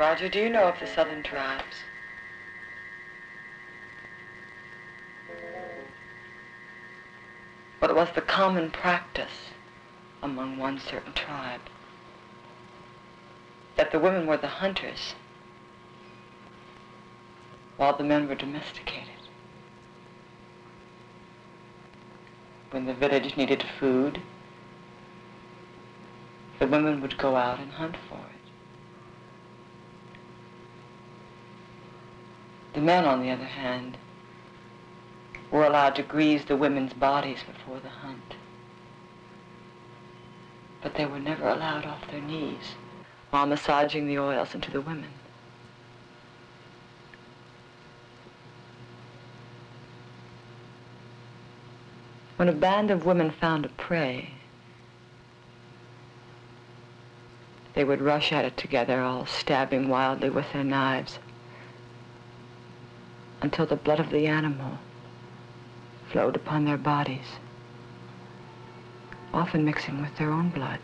Roger, do you know of the southern tribes? But it was the common practice among one certain tribe that the women were the hunters while the men were domesticated. When the village needed food, the women would go out and hunt for it. The men, on the other hand, were allowed to grease the women's bodies before the hunt. But they were never allowed off their knees while massaging the oils into the women. When a band of women found a prey, they would rush at it together, all stabbing wildly with their knives, until the blood of the animal flowed upon their bodies, often mixing with their own blood.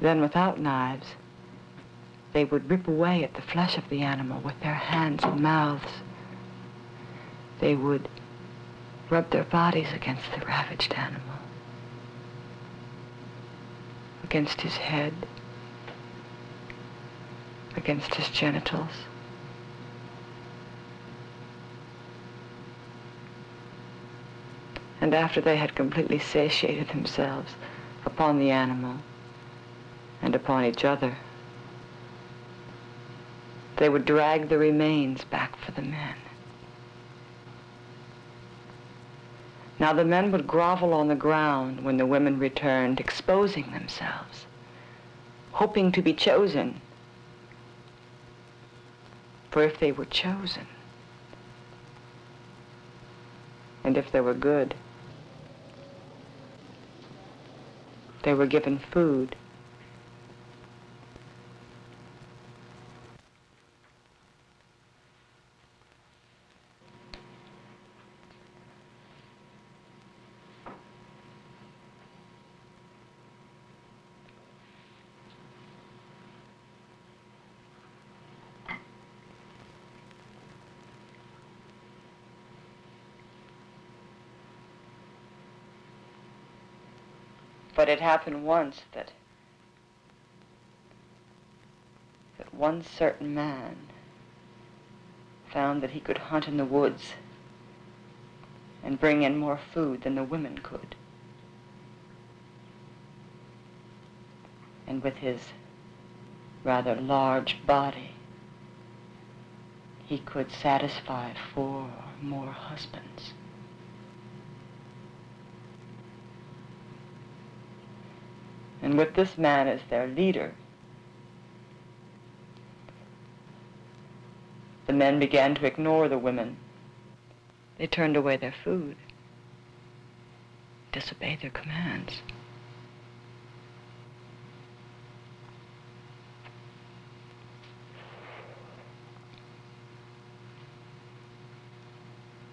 Then, without knives, they would rip away at the flesh of the animal with their hands and mouths. They would rub their bodies against the ravaged animal, against his head, against his genitals. And after they had completely satiated themselves upon the animal and upon each other, they would drag the remains back for the men. Now the men would grovel on the ground when the women returned, exposing themselves, hoping to be chosen. For if they were chosen, and if they were good, they were given food. But it happened once that one certain man found that he could hunt in the woods and bring in more food than the women could. And with his rather large body, he could satisfy 4 or more husbands. And with this man as their leader, the men began to ignore the women. They turned away their food, disobeyed their commands.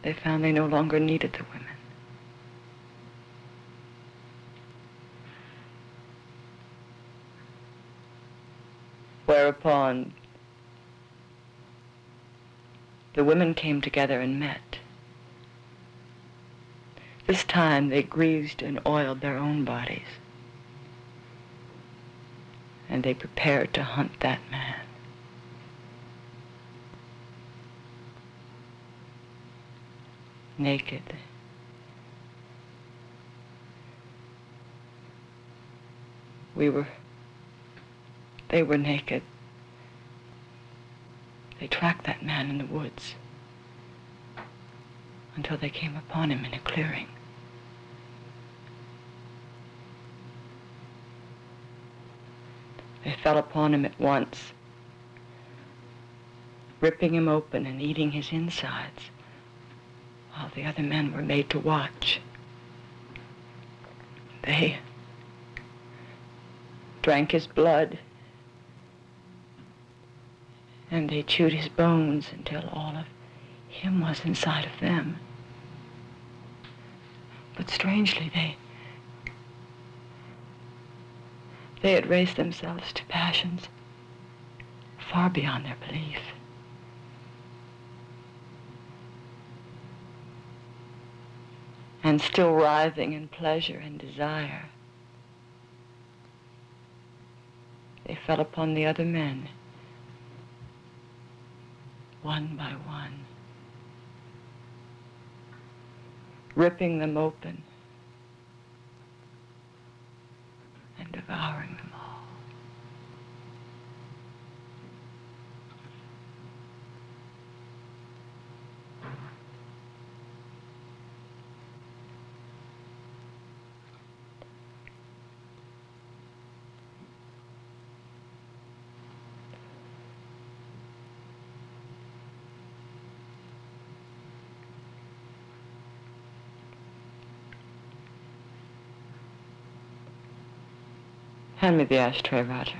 They found they no longer needed the women. Whereupon the women came together and met. This time they greased and oiled their own bodies, and they prepared to hunt that man. Naked. They were naked. They tracked that man in the woods until they came upon him in a clearing. They fell upon him at once, ripping him open and eating his insides, while the other men were made to watch. They drank his blood, and they chewed his bones until all of him was inside of them. But strangely, They had raised themselves to passions far beyond their belief. And still writhing in pleasure and desire, they fell upon the other men, one by one, ripping them open and devouring them all. Hand me the ashtray, Roger.